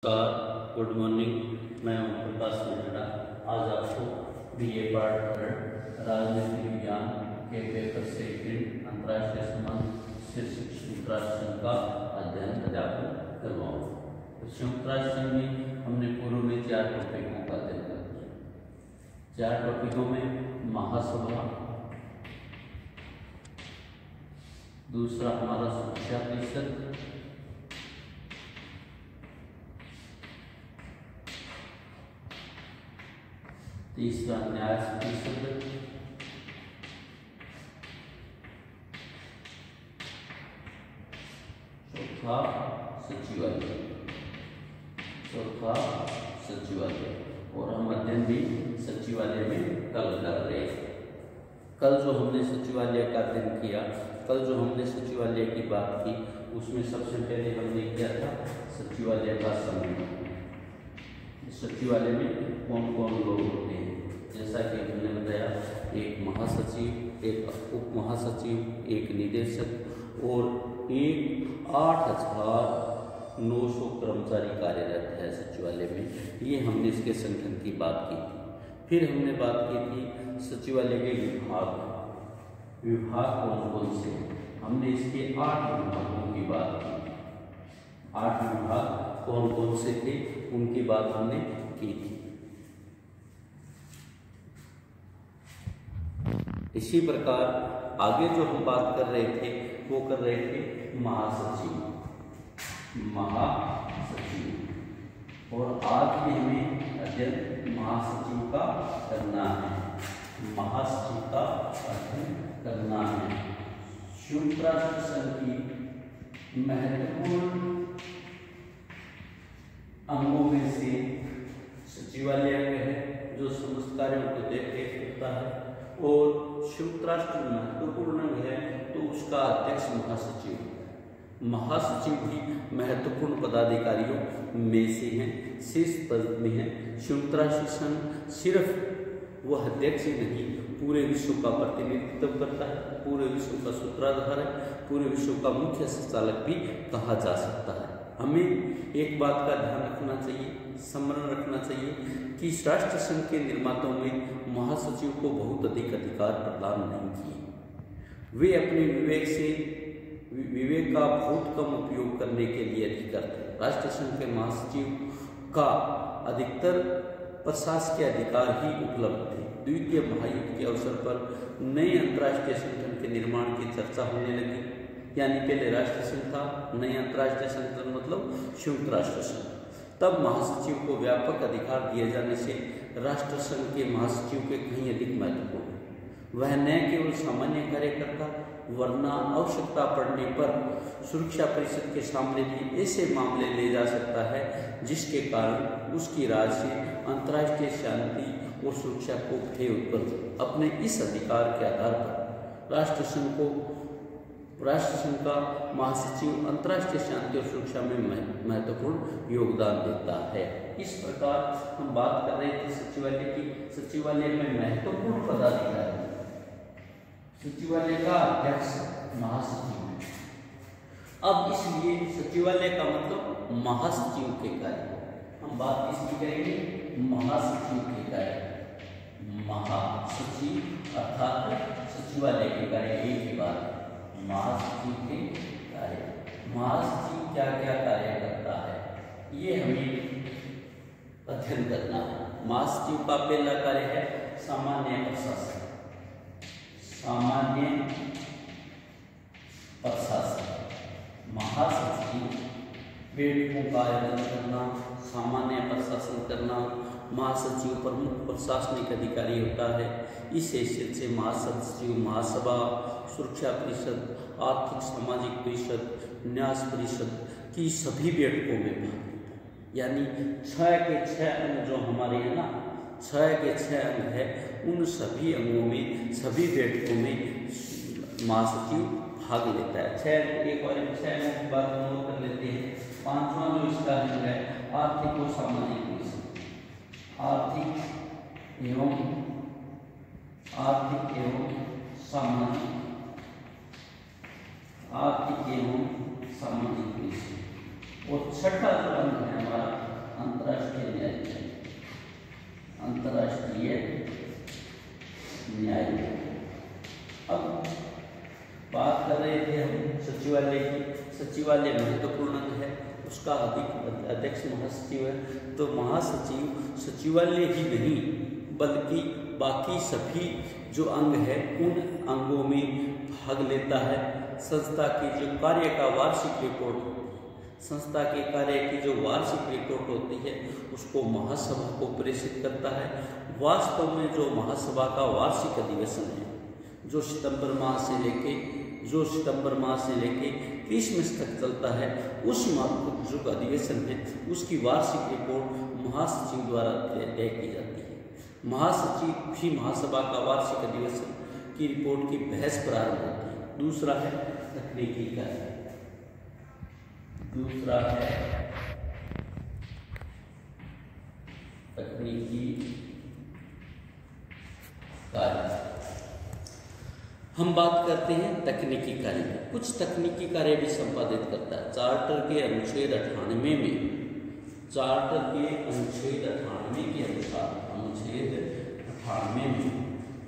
नमस्कार, good morning. मैं ओम प्रकाश मेहरा आज आपको बीए पार्ट 3 राजनीतिक विज्ञान के पेपर सेकंड अंतर्राष्ट्रीय संबंध शीर्षक संयुक्त राष्ट्र संघ का अध्ययन अध्यापन करवाऊंगा। तो संयुक्त राष्ट्र संघ में हमने पूर्व में 4 टॉपिकों का अध्ययन किया। 4 टॉपिकों में महासभा, दूसरा हमारा सुरक्षा परिषद, तीसरा न्याय परिषद, चौथा सचिवालय और हम अध्ययन भी सचिवालय में कल कर रहे हैं। कल जो हमने सचिवालय का अध्ययन किया, कल जो हमने सचिवालय की बात की, उसमें सबसे पहले हमने किया था सचिवालय का समूह। सचिवालय में कौन कौन लोग होते हैं, जैसा कि हमने बताया, एक महासचिव, एक उप महासचिव, एक निदेशक और एक 8,900 कर्मचारी कार्यरत है सचिवालय में। ये हमने इसके संगठन की बात की थी। फिर हमने बात की थी सचिवालय के विभाग कौन कौन से, हमने इसके 8 विभागों की बात की। 8 विभाग कौन कौन से थे उनकी बात हमने की थी। इसी प्रकार आगे जो हम बात कर रहे थे वो कर रहे थे महासचिव। और आज भी हमें अध्ययन महासचिव का करना है। महासचिव का अध्ययन करना है। संयुक्त राष्ट्र संघ की महत्वपूर्ण अंगों में से सचिवालय है, जो समस्त कार्यों को देखरेख करता है। और संयुक्त राष्ट्र महत्वपूर्ण अंग है तो उसका अध्यक्ष महासचिव है। महासचिव भी महत्वपूर्ण पदाधिकारियों में से हैं, शीर्ष पद में है। संयुक्त राष्ट्र संघ सिर्फ वह अध्यक्ष ही नहीं, पूरे विश्व का प्रतिनिधित्व करता है, पूरे विश्व का सूत्रधार है, पूरे विश्व का मुख्य संचालक भी कहा जा सकता है। हमें एक बात का ध्यान रखना चाहिए, स्मरण रखना चाहिए कि राष्ट्र संघ के निर्माताओं में महासचिव को बहुत अधिक अधिकार प्रदान नहीं किए। वे अपने विवेक का बहुत कम उपयोग करने के लिए अधिकृत थे। राष्ट्र संघ के महासचिव का अधिकतर प्रशासकीय अधिकार ही उपलब्ध थे। द्वितीय महायुद्ध के अवसर पर नए अंतर्राष्ट्रीय संगठन के निर्माण की चर्चा होने लगी। यानी पहले राष्ट्र संघ था, नए अंतर्राष्ट्रीय संगठन मतलब संयुक्त राष्ट्र संघ। तब महासचिव को व्यापक अधिकार दिए जाने से राष्ट्र संघ के महासचिव के कहीं अधिक महत्वपूर्ण है। वह न केवल सामान्य कार्यकर्ता, वरना आवश्यकता पड़ने पर सुरक्षा परिषद के सामने भी ऐसे मामले ले जा सकता है जिसके कारण उसकी राज्य से अंतर्राष्ट्रीय शांति और सुरक्षा को भय उत्पन्न। अपने इस अधिकार के आधार पर राष्ट्र संघ का महासचिव अंतर्राष्ट्रीय शांति और सुरक्षा में महत्वपूर्ण योगदान देता है। इस प्रकार हम बात कर रहे थे सचिवालय की। सचिवालय में महत्वपूर्ण पदाधिकारी, सचिवालय का अध्यक्ष महासचिव है। अब इसलिए सचिवालय का मतलब महासचिव के कार्य, हम बात इसकी करेंगे महासचिव के कार्य। महासचिव अर्थात सचिवालय के कार्य, एक ही बात। महासचिव के कार्य, महासचिव क्या क्या कार्य करता है ये हमें अध्ययन करना है। महासचिव का पहला कार्य है सामान्य प्रशासन। सामान्य प्रशासन, महासचिव बैठकों का आयोजन करना, सामान्य प्रशासन करना। महासचिव प्रमुख प्रशासनिक अधिकारी होता है। इस हैसियत से महासचिव महासभा, सुरक्षा परिषद, आर्थिक सामाजिक परिषद, न्यास परिषद की सभी बैठकों में भाग लेता है। यानी 6 के 6 अंग जो हमारे हैं ना, 6 के 6 अंग है, उन सभी अंगों में, सभी बैठकों में महासचिव भाग लेता है। 6 एक और 6 अंगों की बात नोट कर लेते हैं। 5वां जो इसका अंग है आर्थिक और सामाजिक परिषद। आर्थिक एवं सामाजिक परिषद। और 6ठा जो अंग है हमारा सचिवालय महत्वपूर्ण है, उसका अध्यक्ष महासचिव है। तो महासचिव सचिवालय ही नहीं बल्कि बाकी सभी जो अंग है उन अंगों में भाग लेता है। संस्था की जो कार्य का वार्षिक रिपोर्ट होती है, संस्था के कार्य की जो वार्षिक रिपोर्ट होती है उसको महासभा को प्रेषित करता है। वास्तव में जो महासभा का वार्षिक अधिवेशन है जो सितंबर माह से लेके क्रिसमस तक चलता है, उस जो अधिवेशन है उसकी वार्षिक रिपोर्ट महासचिव द्वारा तय की जाती है। महासचिव भी महासभा का वार्षिक अधिवेशन की रिपोर्ट की बहस प्रारंभ होती है। दूसरा है तकनीकी कार्य। दूसरा है तकनीकी कार्य। हम बात करते हैं तकनीकी कार्य की। कुछ तकनीकी कार्य भी संपादित करता है। चार्टर के अनुच्छेद 98 में, चार्टर के अनुच्छेद 98 के अनुसार,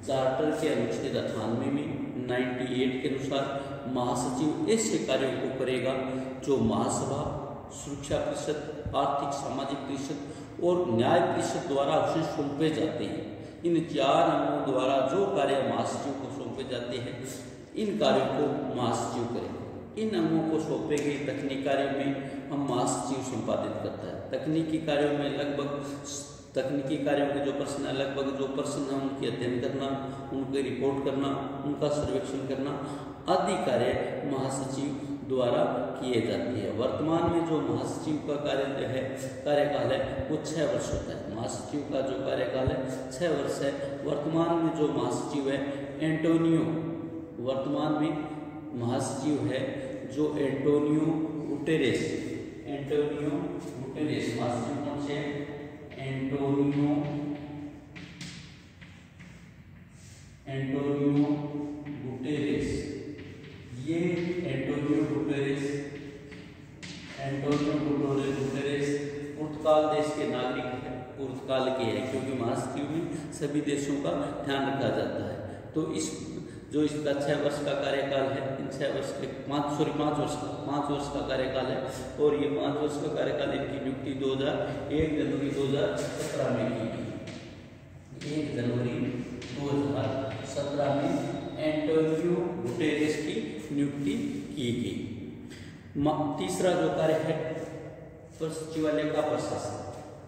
चार्टर के अनुच्छेद 98 में 98 के अनुसार महासचिव ऐसे कार्यों को करेगा जो महासभा, सुरक्षा परिषद, आर्थिक सामाजिक परिषद और न्याय परिषद द्वारा उसे सौंपे जाते हैं। इन 4 अंगों द्वारा जो कार्य महासचिव को सौंपे जाते हैं, इन कार्यों को महासचिव करेगा। इन अंगों को सौंपे गए तकनीकी कार्यों में हम महासचिव संपादित करता है। तकनीकी कार्यों में तकनीकी कार्यों के जो प्रश्न है, लगभग जो प्रश्न है उनकी अध्ययन करना, उनकी रिपोर्ट करना, उनका सर्वेक्षण करना आदि कार्य महासचिव द्वारा किए जाते हैं। वर्तमान में जो महासचिव का कार्यकाल है वो 6 वर्ष होता है। महासचिव का जो कार्यकाल है 6 वर्ष है। वर्तमान में जो महासचिव है एंटोनियो, वर्तमान में महासचिव है जो एंटोनियो गुटेरेस, महासचिव कौन से है? Antonio Guterres. ये एंटोनियो गुटेरेस पुर्तगाल देश के नागरिक है, पुर्तगाल के हैं, क्योंकि महासचिव में सभी देशों का ध्यान रखा जाता है। तो इसका 6 वर्ष का कार्यकाल है, इन 6 वर्ष के 5 वर्ष का कार्यकाल है। और ये 5 वर्ष का कार्यकाल इनकी नियुक्ति 1 जनवरी 2017 में की गई। 1 जनवरी 2017 में एंटोनियो गुटेरेस की नियुक्ति की गई। तीसरा जो कार्य है सचिवालय का प्रशासन।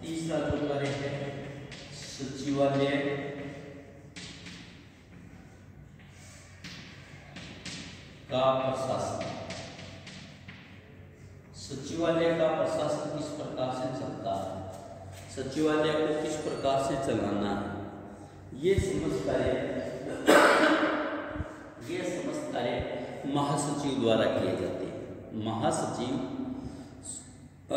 तीसरा जो कार्य है सचिवालय का प्रशासन। सचिवालय का प्रशासन किस प्रकार से चलता है, सचिवालय को किस प्रकार से चलाना है, ये समस्त कार्य महासचिव द्वारा किए जाते हैं। महासचिव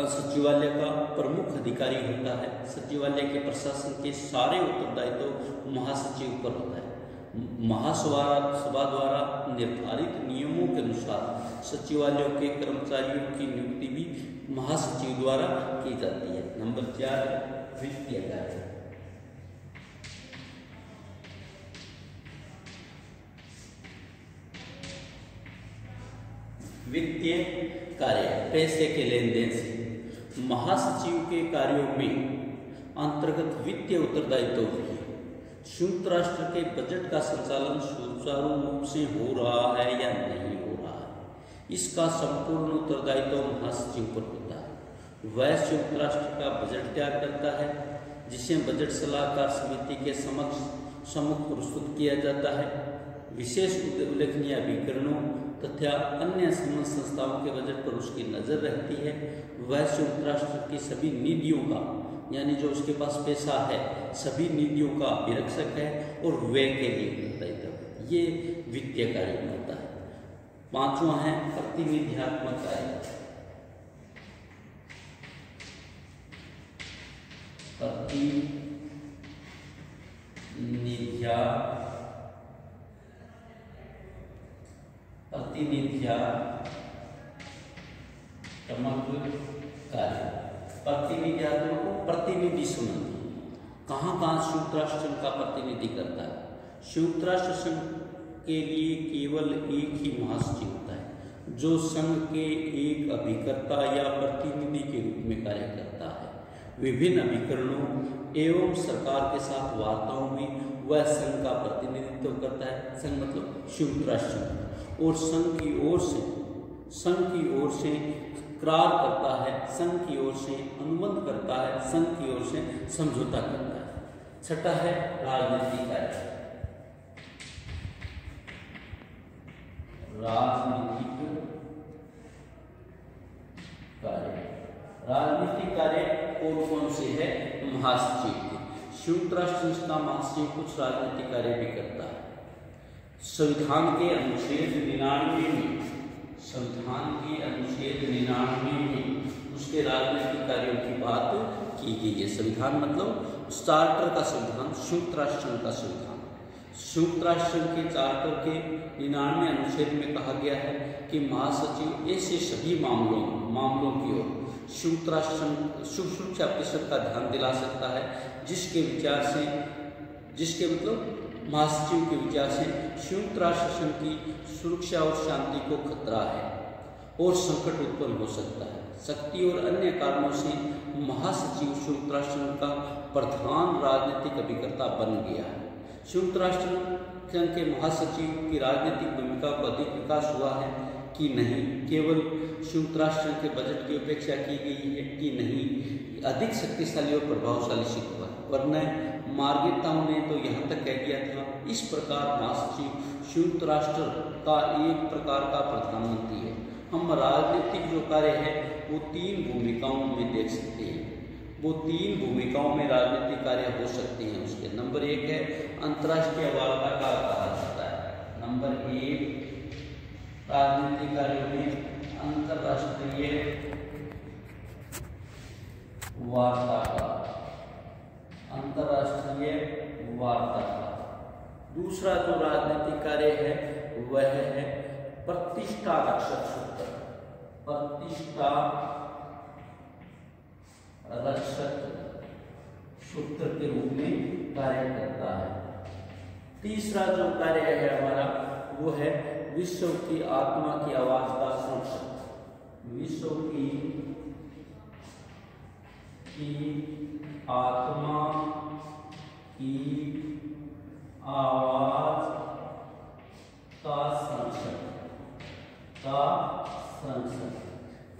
सचिवालय का प्रमुख अधिकारी होता है। सचिवालय के प्रशासन के सारे उत्तरदायित्व महासचिव पर होता है। महासभा द्वारा निर्धारित नियमों के अनुसार सचिवालयों के कर्मचारियों की नियुक्ति भी महासचिव द्वारा की जाती है। नंबर 4 वित्तीय कार्य। वित्तीय कार्य पैसे के लेन देन से महासचिव के कार्यों में अंतर्गत वित्तीय उत्तरदायित्व है। संयुक्त राष्ट्र के बजट का संचालन सुचारू रूप से हो रहा है या नहीं हो रहा है, इसका संपूर्ण उत्तरदायित्व महासचिव पर होता है। वह संयुक्त राष्ट्र का बजट तैयार करता है जिसे बजट सलाहकार समिति के सम्मुख प्रस्तुत किया जाता है। विशेष उल्लेखनीय अभिकरणों तथा अन्य संबद्ध संस्थाओं के बजट पर उसकी नजर रहती है। वह संयुक्त राष्ट्र की सभी निधियों का, यानी जो उसके पास पैसा है, सभी निधियों का अभिरक्षक है और व्यय के लिए उत्तरदायित्व। ये वित्तीय कार्य में होता है। 5वां है प्रतिनिधित्वात्मक कार्य। प्रतिनिधित्व प्रतिनिधि संबंधी कहाँ संयुक्त राष्ट्र संघ का प्रतिनिधि करता है। संयुक्त राष्ट्र संघ के लिए केवल एक ही महासचिव होता है। जो संघ के एक अभिकर्ता या प्रतिनिधि के रूप में कार्य करता है। विभिन्न अभिकरणों एवं सरकार के साथ वार्ताओं में वह संघ का प्रतिनिधित्व करता है। संघ मतलब संयुक्त राष्ट्र संघ, और संघ की ओर से करार करता है, संघ की ओर से अनुबंध करता है, संघ की ओर से समझौता करता है। छठा है राजनीतिक कार्य। राजनीतिक कार्य कौन कौन से है? महासचिव के। संयुक्त राष्ट्र संघ का महासचिव कुछ राजनीतिक कार्य भी करता है। संविधान के अनुच्छेद 99 में उसके राजनीतिक कार्यों की बात की गई है। संविधान मतलब चार्टर का संविधान, संयुक्त राष्ट्र संघ का संविधान। संयुक्त राष्ट्र संघ के चार्टर के 99वें अनुच्छेद में कहा गया है कि महासचिव ऐसे सभी मामलों की ओर संयुक्त राष्ट्र संघ सुरक्षा परिषद का ध्यान दिला सकता है जिसके मतलब महासचिव के विचार से संयुक्त राष्ट्र संघ की सुरक्षा और शांति को खतरा है और संकट उत्पन्न हो सकता है। शक्ति और अन्य कारणों से महासचिव संयुक्त राष्ट्र संघ का प्रधान राजनीतिक अभिकर्ता बन गया है। संयुक्त राष्ट्र संघ के महासचिव की राजनीतिक भूमिका को अधिक विकास हुआ है कि नहीं, केवल संयुक्त राष्ट्र संघ के बजट की अपेक्षा की गई है कि नहीं, अधिक शक्तिशाली और प्रभावशाली सिद्ध हुआ। वरना मार्गेताओं ने तो यहाँ तक कह दिया था, इस प्रकार महासचिव संयुक्त राष्ट्र का एक प्रकार का प्रधानमंत्री है। हम राजनीतिक जो कार्य है वो 3 भूमिकाओं में देख सकते हैं। वो 3 भूमिकाओं में राजनीतिक कार्य हो सकते हैं। उसके नंबर 1 है अंतर्राष्ट्रीय वार्ताकार कहा जाता है। नंबर 1 राजनीतिक कार्यों में अंतर्राष्ट्रीय वार्ताकार, अंतर्राष्ट्रीय वार्ताकार। दूसरा जो राजनीतिक कार्य है वह है प्रतिष्ठा रक्षक सूत्र, प्रतिष्ठा रक्षक सूत्र के रूप में कार्य करता है। तीसरा जो कार्य है हमारा वो है विश्व की आत्मा की आवाज का संरक्षक, विश्व की आत्मा की आवाज का संरक्षक।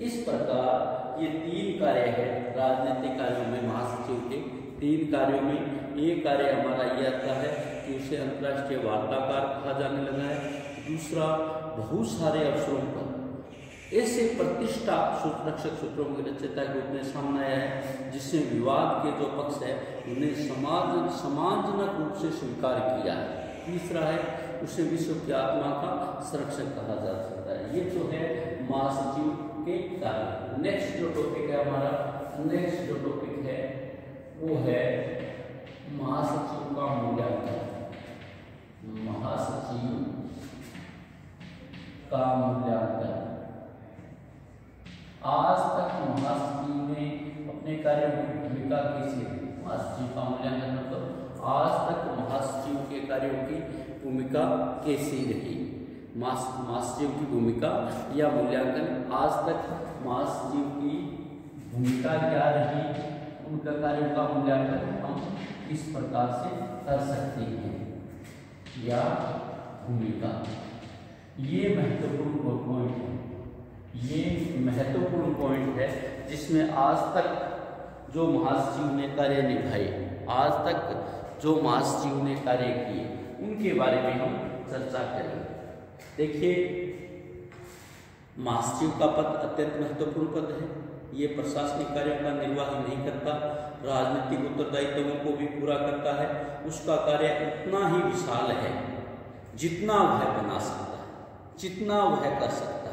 इस प्रकार ये 3 कार्य है राजनीतिक कार्यों में महासचिव के। 3 कार्यों में एक कार्य हमारा ये आता है कि उसे अंतर्राष्ट्रीय वार्ताकार कहा जाने लगा है। दूसरा, बहुत सारे अवसरों पर ऐसे प्रतिष्ठा रक्षक सूत्रों की रचयिता के रूप में सामने आया है जिससे विवाद के जो पक्ष है उन्हें समाजजनक रूप से स्वीकार किया है। तीसरा है उसे विश्व की आत्मा का संरक्षक कहा जा सकता है। ये जो है महासचिव के कार्य। नेक्स्ट जो टॉपिक है हमारा, नेक्स्ट जो टॉपिक है वो है महासचिव का मूल्यांकन। महासचिव का मूल्यांकन। आज तक महासचिव ने अपने कार्यों की भूमिका कैसे, महासचिव का मूल्यांकन मतलब आज तक महासचिव के कार्यों की भूमिका कैसी रही, महासचिव की भूमिका या मूल्यांकन। आज तक महासचिव की भूमिका क्या रही, उनका कार्यों का मूल्यांकन हम इस प्रकार से कर सकते हैं। या भूमिका, ये महत्वपूर्ण पॉइंट है, ये महत्वपूर्ण पॉइंट है जिसमें आज तक जो महासचिव ने कार्य निभाए, आज तक जो महासचिव ने कार्य किए, उनके बारे में हम चर्चा करेंगे। देखिए, महासचिव का पद अत्यंत महत्वपूर्ण पद है। ये प्रशासनिक कार्यों का निर्वाह नहीं करता, राजनीतिक उत्तरदायित्वों को भी पूरा करता है। उसका कार्य उतना ही विशाल है जितना वह बना सकता है, जितना वह कर सकता है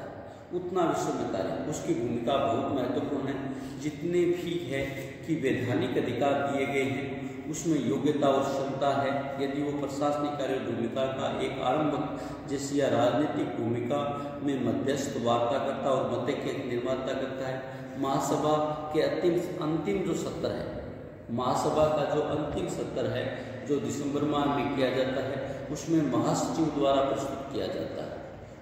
उतना विश्व में कार्य। उसकी भूमिका बहुत महत्वपूर्ण है। जितने भी है कि वैधानिक अधिकार दिए गए हैं उसमें योग्यता और क्षमता है। यदि वो प्रशासनिक कार्य भूमिका का एक आरंभ जैसी या राजनीतिक भूमिका में मध्यस्थ वार्ता करता और मत के निर्माता करता है। महासभा के अंतिम जो सत्र है, महासभा का जो अंतिम सत्र है जो दिसंबर माह में किया जाता है, उसमें महासचिव द्वारा प्रस्तुत किया जाता है।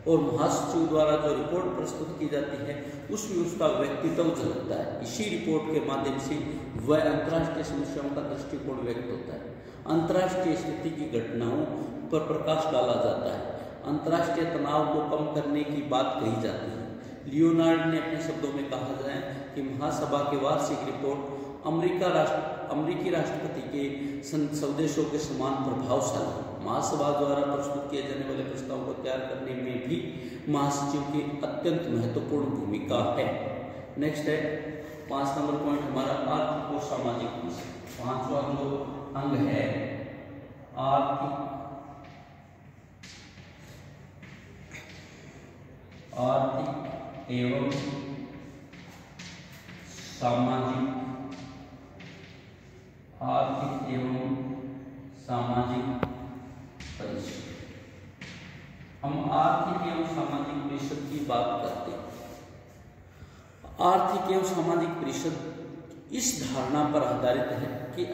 और महासचिव द्वारा जो रिपोर्ट प्रस्तुत की जाती है उसमें उसका व्यक्तित्व झलकता है। इसी रिपोर्ट के माध्यम से वह अंतर्राष्ट्रीय समस्याओं का दृष्टिकोण व्यक्त होता है। अंतर्राष्ट्रीय स्थिति की घटनाओं पर प्रकाश डाला जाता है। अंतर्राष्ट्रीय तनाव को कम करने की बात कही जाती है। लियोनार्ड ने अपने शब्दों में कहा जाए कि महासभा की वार्षिक रिपोर्ट अमेरिकी राष्ट्रपति के संदेशों के समान प्रभावशाली। महासभा द्वारा प्रस्तुत किए जाने वाले प्रस्तावों को तैयार करने में भी महासचिव की अत्यंत महत्वपूर्ण भूमिका है। नेक्स्ट है 5 नंबर पॉइंट हमारा आर्थिक और सामाजिक। 5वां जो अंग है आर्थिक एवं सामाजिक। आर्थिक एवं सामाजिक परिषद। हम आर्थिक एवं सामाजिक परिषद की बात करते हैं। आर्थिक एवं सामाजिक परिषद इस धारणा पर आधारित है कि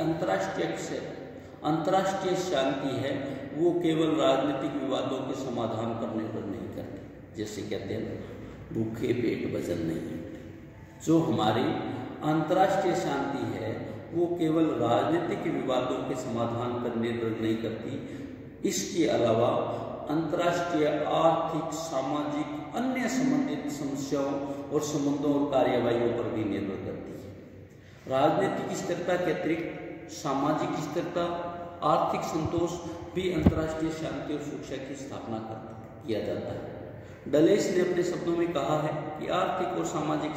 अंतर्राष्ट्रीय शांति है वो केवल राजनीतिक विवादों के समाधान करने पर नहीं करती। जैसे कहते हैं भूखे पेट वजन नहीं होते। जो हमारी अंतर्राष्ट्रीय शांति है वो केवल राजनीतिक विवादों के समाधान पर निर्भर नहीं करती, इसके अलावा अंतर्राष्ट्रीय आर्थिक, सामाजिक, अन्य संबंधित समस्याओं और संबंधों और कार्यवाहियों पर भी निर्भर करती है। राजनीतिक स्थिरता के अतिरिक्त सामाजिक स्थिरता, आर्थिक संतोष भी अंतर्राष्ट्रीय शांति और सुरक्षा की स्थापना किया जाता है। डलेस ने अपने शब्दों में कहा है कि आर्थिक और सामाजिक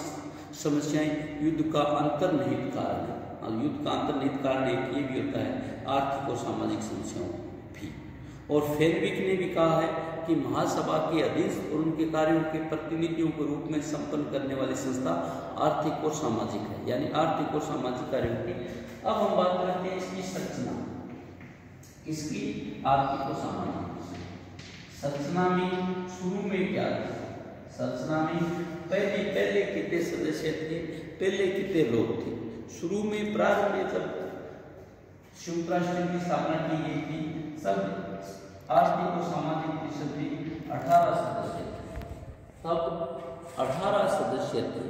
समस्याएं युद्ध का अंतर्निहित कारण है। युद्ध का अंतर्निहित कारण एक ये भी होता है आर्थिक और सामाजिक समस्याओं भी। और फेनविक ने भी कहा है कि महासभा के अधीन और उनके कार्यों के प्रतिनिधियों के रूप में संपन्न करने वाली संस्था आर्थिक और सामाजिक है, यानी आर्थिक और सामाजिक कार्यों की। अब हम बात करते हैं इसकी संरचना, इसकी आर्थिक और सामाजिक संरचना में शुरू में क्या था? संरचना में पहले कितने सदस्य थे, पहले कितने लोग थे? शुरू में प्रारंभ में जब संयुक्त राष्ट्र की स्थापना की गई थी सब आर्थिक और सामाजिक परिषद में 18 सदस्य थे। तब 18 सदस्य थे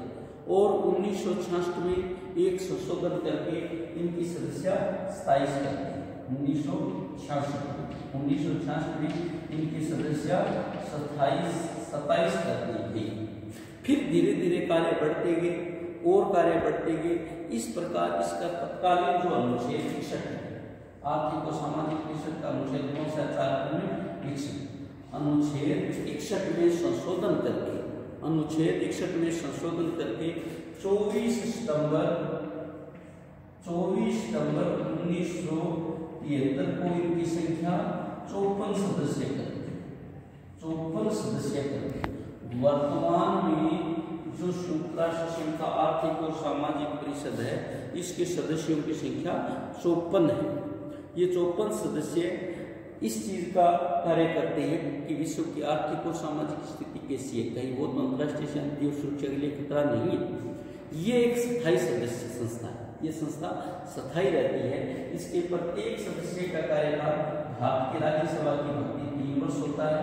और 1966 में एक संशोधन करके इनकी सदस्य 27 कर दी। 1966 में इनकी सदस्य 27 कर दी गई। फिर धीरे धीरे कार्य बढ़ते गए और कार्य बढ़ते गए। इस प्रकार इसका तत्कालीन जो अनुच्छेद 61 है, आर्थिक और सामाजिक परिषद का अनुच्छेद कौन सा? 4 में 61। अनुच्छेद 61 में संशोधन करके 24 सितंबर 1973 को इनकी संख्या 54 सदस्य करते। वर्तमान में जो संयुक्त राष्ट्र संघ का आर्थिक और सामाजिक परिषद है इसके सदस्यों की संख्या 54 है। ये 54 सदस्य इस चीज का कार्य करते हैं कि विश्व की आर्थिक और सामाजिक स्थिति कैसी है, कहीं वो तो अंतर्राष्ट्रीय शांति और सुरक्षा के लिए खतरा नहीं है। ये एक स्थायी सदस्य संस्था है, ये संस्था स्थायी रहती है। इसके प्रत्येक सदस्य का कार्यकाल भारत की राज्यसभा की भांति 3 वर्ष होता है।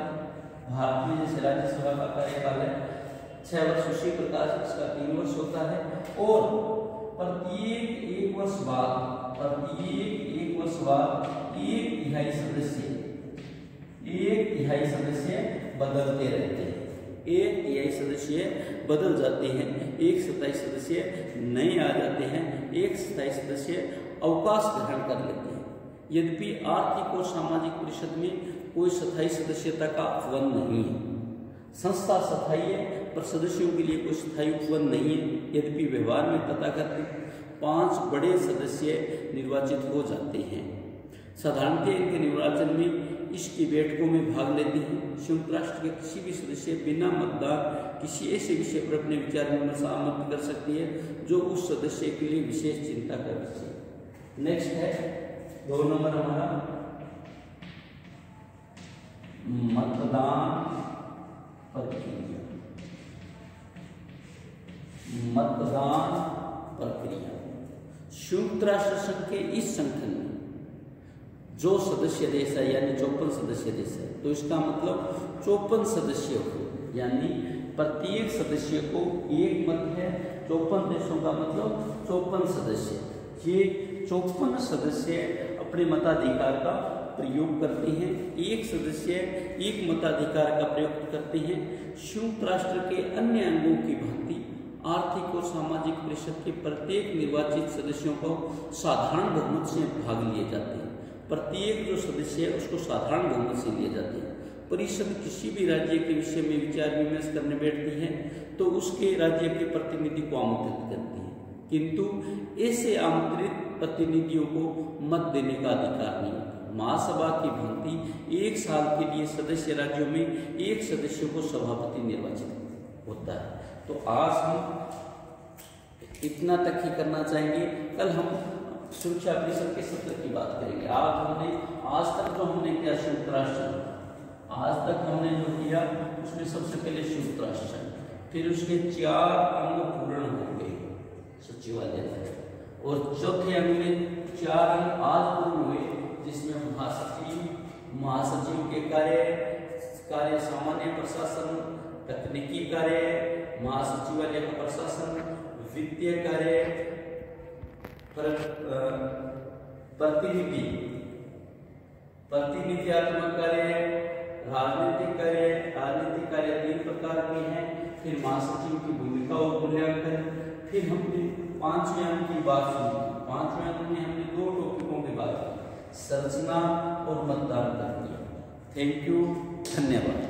भारत में जैसे राज्यसभा का कार्यकाल है 6 वर्ष, उसी प्रकार से इसका 3 वर्ष होता है। और प्रत्येक 1 वर्ष बाद 1 तिहाई सदस्य बदलते रहते हैं। 1 तिहाई सदस्य बदल जाते हैं, एक स्थायी सदस्य नए आ जाते हैं, एक स्थायी सदस्य अवकाश ग्रहण कर लेते हैं। यद्यपि आर्थिक और सामाजिक परिषद में कोई स्थायी सदस्यता का उपवन नहीं है। संस्था स्थायी है पर सदस्यों के लिए कोई स्थायी उपवन नहीं है। यद्यपि व्यवहार में तथाकथित 5 बड़े सदस्य निर्वाचित हो जाते हैं। साधारणतः इनके निर्वाचन में इसकी बैठकों में भाग लेते हैं। संयुक्त राष्ट्र के किसी भी सदस्य बिना मतदान किसी ऐसे विषय पर अपने विचार विमर्श आमंत्रित कर सकती है जो उस सदस्य के लिए विशेष चिंता का विषय। नेक्स्ट है 2 नंबर हमारा मतदान प्रक्रिया। संयुक्त राष्ट्र संघ के इस संगठन में जो सदस्य देश है यानी 54 सदस्य देश है, तो इसका मतलब 54 सदस्य हो, यानी प्रत्येक सदस्य को एक मत है। 54 देशों का मतलब 54 सदस्य। ये 54 सदस्य अपने मताधिकार का प्रयोग करते हैं। एक सदस्य एक मताधिकार का प्रयोग करते हैं। संयुक्त राष्ट्र के अन्य अंगों की भांति आर्थिक और सामाजिक परिषद के प्रत्येक निर्वाचित सदस्यों को साधारण बहुमत से भाग लिए जाते हैं। प्रत्येक जो सदस्य है उसको साधारण बहुमत से लिए जाते हैं। परिषद किसी भी राज्य के विषय में विचार विमर्श करने बैठती है तो उसके राज्य के प्रतिनिधि को आमंत्रित करती है, किंतु ऐसे आमंत्रित प्रतिनिधियों को मत देने का अधिकार नहीं होता। महासभा की भांति एक साल के लिए सदस्य राज्यों में एक सदस्य को सभापति निर्वाचित होता है। तो आज हम इतना तक ही करना चाहेंगे। कल हम सुरक्षा परिषद के सत्र की बात करेंगे। आज तक जो हमने किया संयुक्त राष्ट्र, आज तक हमने जो किया उसमें सबसे पहले संयुक्त राष्ट्र, फिर उसके 4 अंग पूर्ण हो गए सचिवालय तक, और चौथे अंग में 4 अंग आज पूर्ण हुए, जिसमें महासचिव के कार्य सामान्य प्रशासन, तकनीकी कार्य, महासचिवालय का प्रशासन, वित्तीय कार्य, प्रतिनिधित्वात्मक कार्य, राजनीतिक कार्य 3 प्रकार के हैं। फिर महासचिव की भूमिका और मूल्यांकन। फिर हमने 5वें अंक की बात सुनी। 5वें अंक में हमने 2 टॉपिकों की बात की, संरचना और मतदान प्रक्रिया। थैंक यू, धन्यवाद।